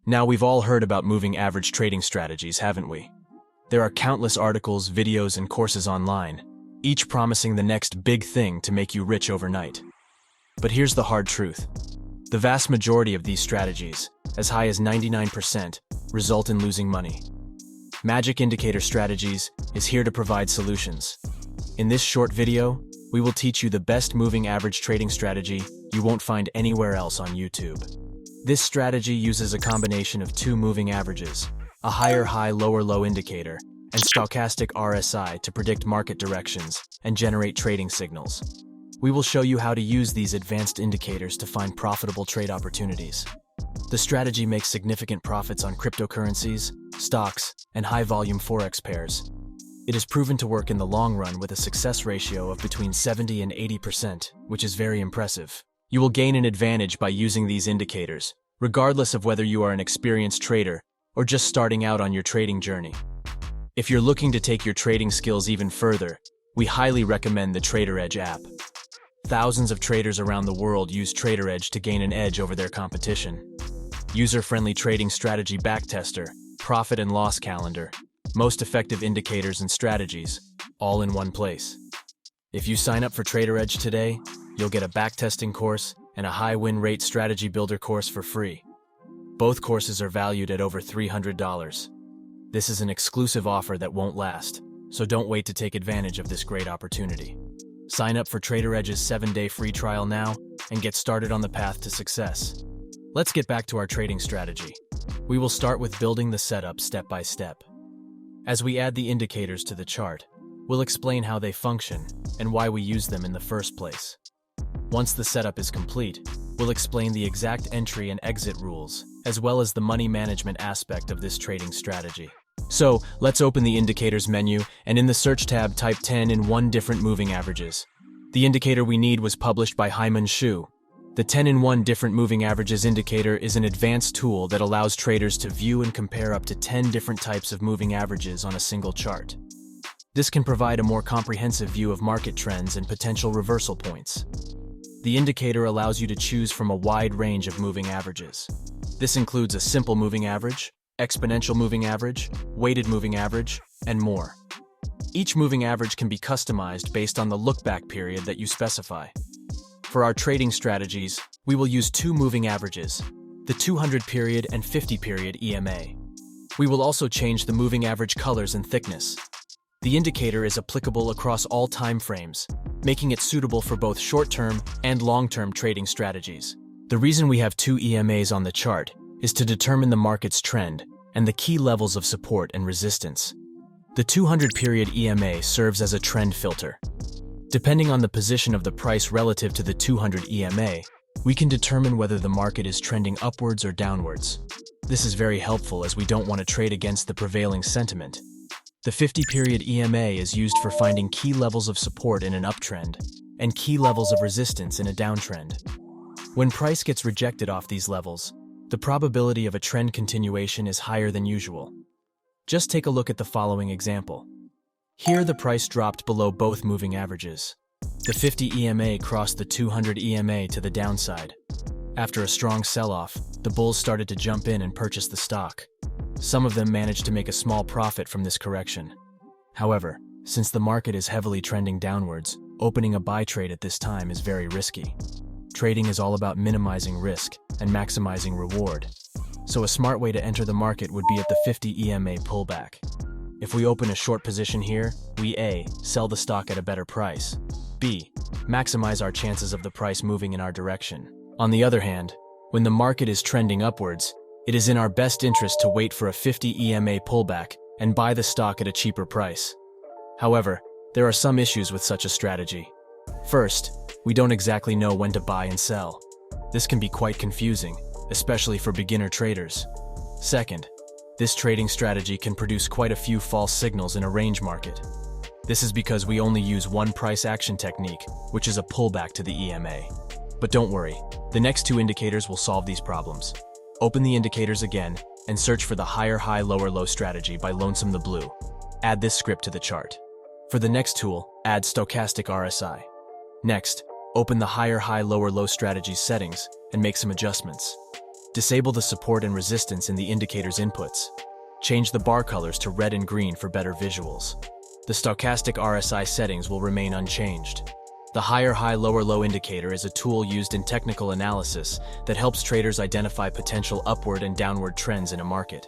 Now we've all heard about moving average trading strategies, haven't we? There are countless articles, videos, and courses online, each promising the next big thing to make you rich overnight. But here's the hard truth. The vast majority of these strategies, as high as 99%, result in losing money. Magic Indicator Strategies is here to provide solutions. In this short video, we will teach you the best moving average trading strategy you won't find anywhere else on YouTube. This strategy uses a combination of two moving averages, a higher high lower low indicator, and stochastic RSI to predict market directions and generate trading signals. We will show you how to use these advanced indicators to find profitable trade opportunities. The strategy makes significant profits on cryptocurrencies, stocks, and high-volume forex pairs. It is proven to work in the long run with a success ratio of between 70 and 80%, which is very impressive. You will gain an advantage by using these indicators, regardless of whether you are an experienced trader or just starting out on your trading journey. If you're looking to take your trading skills even further, we highly recommend the TraderEdge app. Thousands of traders around the world use TraderEdge to gain an edge over their competition. User-friendly trading strategy backtester, profit and loss calendar, most effective indicators and strategies, all in one place. If you sign up for TraderEdge today, you'll get a backtesting course and a high win rate strategy builder course for free. Both courses are valued at over $300. This is an exclusive offer that won't last, so don't wait to take advantage of this great opportunity. Sign up for TraderEdge's 7-day free trial now and get started on the path to success. Let's get back to our trading strategy. We will start with building the setup step by step. As we add the indicators to the chart, we'll explain how they function and why we use them in the first place. Once the setup is complete, we'll explain the exact entry and exit rules, as well as the money management aspect of this trading strategy. So, let's open the Indicators menu, and in the Search tab type 10 in 1 different moving averages. The indicator we need was published by Hyman Shu. The 10 in 1 different moving averages indicator is an advanced tool that allows traders to view and compare up to 10 different types of moving averages on a single chart. This can provide a more comprehensive view of market trends and potential reversal points. The indicator allows you to choose from a wide range of moving averages. This includes a simple moving average, exponential moving average, weighted moving average, and more. Each moving average can be customized based on the look-back period that you specify. For our trading strategies, we will use 2 moving averages, the 200 period and 50 period EMA. We will also change the moving average colors and thickness. The indicator is applicable across all time frames, making it suitable for both short-term and long-term trading strategies. The reason we have 2 EMAs on the chart is to determine the market's trend and the key levels of support and resistance. The 200 period EMA serves as a trend filter. Depending on the position of the price relative to the 200 EMA, we can determine whether the market is trending upwards or downwards. This is very helpful as we don't want to trade against the prevailing sentiment. The 50 period EMA is used for finding key levels of support in an uptrend and key levels of resistance in a downtrend. When price gets rejected off these levels, the probability of a trend continuation is higher than usual. Just take a look at the following example. Here the price dropped below both moving averages. The 50 EMA crossed the 200 EMA to the downside. After a strong sell-off, the bulls started to jump in and purchase the stock. Some of them managed to make a small profit from this correction. However, since the market is heavily trending downwards, opening a buy trade at this time is very risky. Trading is all about minimizing risk and maximizing reward. So a smart way to enter the market would be at the 50 EMA pullback. If we open a short position here, we A. Sell the stock at a better price, B. Maximize our chances of the price moving in our direction. On the other hand, when the market is trending upwards, it is in our best interest to wait for a 50 EMA pullback and buy the stock at a cheaper price. However, there are some issues with such a strategy. First, we don't exactly know when to buy and sell. This can be quite confusing, especially for beginner traders. Second, this trading strategy can produce quite a few false signals in a range market. This is because we only use one price action technique, which is a pullback to the EMA. But don't worry, the next 2 indicators will solve these problems. Open the indicators again and search for the higher high lower low strategy by Lonesome the Blue. Add this script to the chart. For the next tool, add stochastic RSI. Next, open the higher high lower low strategy settings and make some adjustments. Disable the support and resistance in the indicator's inputs. Change the bar colors to red and green for better visuals. The stochastic RSI settings will remain unchanged. The higher high lower low indicator is a tool used in technical analysis that helps traders identify potential upward and downward trends in a market.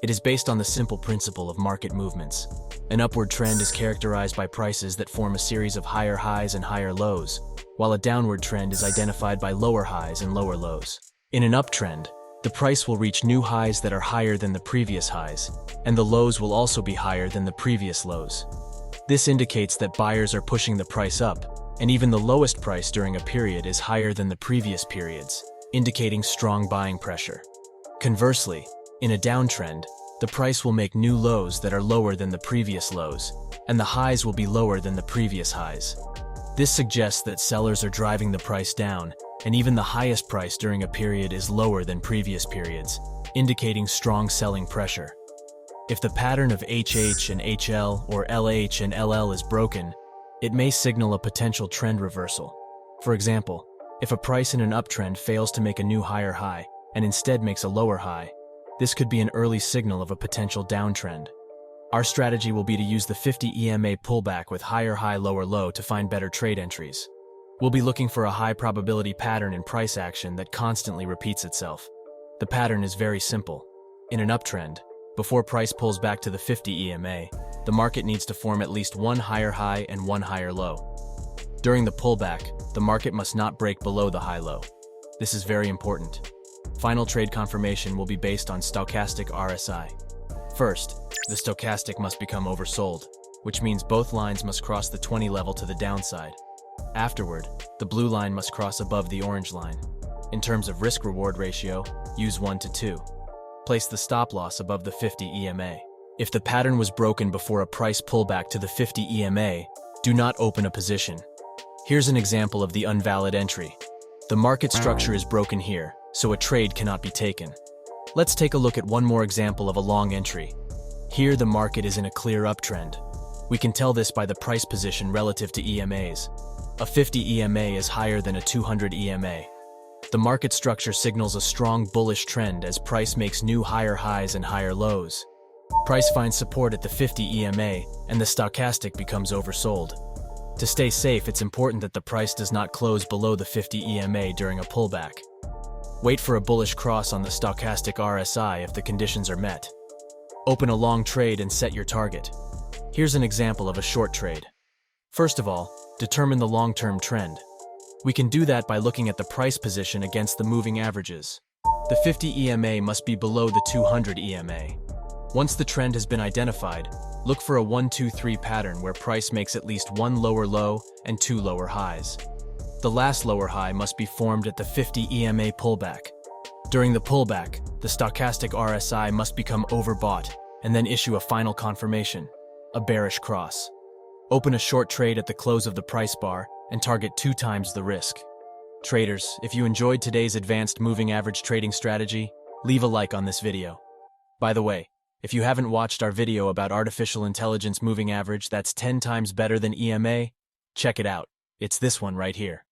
It is based on the simple principle of market movements. An upward trend is characterized by prices that form a series of higher highs and higher lows, while a downward trend is identified by lower highs and lower lows. In an uptrend, the price will reach new highs that are higher than the previous highs, and the lows will also be higher than the previous lows. This indicates that buyers are pushing the price up, and even the lowest price during a period is higher than the previous periods, indicating strong buying pressure. Conversely, in a downtrend, the price will make new lows that are lower than the previous lows, and the highs will be lower than the previous highs. This suggests that sellers are driving the price down, and even the highest price during a period is lower than previous periods, indicating strong selling pressure. If the pattern of HH and HL or LH and LL is broken, it may signal a potential trend reversal. For example, if a price in an uptrend fails to make a new higher high and instead makes a lower high, this could be an early signal of a potential downtrend. Our strategy will be to use the 50 EMA pullback with higher high lower low to find better trade entries. We'll be looking for a high probability pattern in price action that constantly repeats itself. The pattern is very simple. In an uptrend, before price pulls back to the 50 EMA, the market needs to form at least one higher high and one higher low. During the pullback, the market must not break below the high low. This is very important. Final trade confirmation will be based on stochastic RSI. First, the stochastic must become oversold, which means both lines must cross the 20 level to the downside. Afterward, the blue line must cross above the orange line. In terms of risk-reward ratio, use 1:2. Place the stop loss above the 50 EMA. If the pattern was broken before a price pullback to the 50 EMA, do not open a position. Here's an example of the invalid entry. The market structure is broken here, so a trade cannot be taken. Let's take a look at one more example of a long entry. Here the market is in a clear uptrend. We can tell this by the price position relative to EMAs. A 50 EMA is higher than a 200 EMA. The market structure signals a strong bullish trend as price makes new higher highs and higher lows. Price finds support at the 50 EMA and the stochastic becomes oversold. To stay safe, it's important that the price does not close below the 50 EMA during a pullback. Wait for a bullish cross on the stochastic RSI if the conditions are met. Open a long trade and set your target. Here's an example of a short trade. First of all, determine the long-term trend. We can do that by looking at the price position against the moving averages. The 50 EMA must be below the 200 EMA. Once the trend has been identified, look for a 1-2-3 pattern where price makes at least one lower low and two lower highs. The last lower high must be formed at the 50 EMA pullback. During the pullback, the stochastic RSI must become overbought and then issue a final confirmation, a bearish cross. Open a short trade at the close of the price bar and target 2 times the risk. Traders, if you enjoyed today's advanced moving average trading strategy, leave a like on this video. By the way, if you haven't watched our video about artificial intelligence moving average that's 10 times better than EMA, check it out. It's this one right here.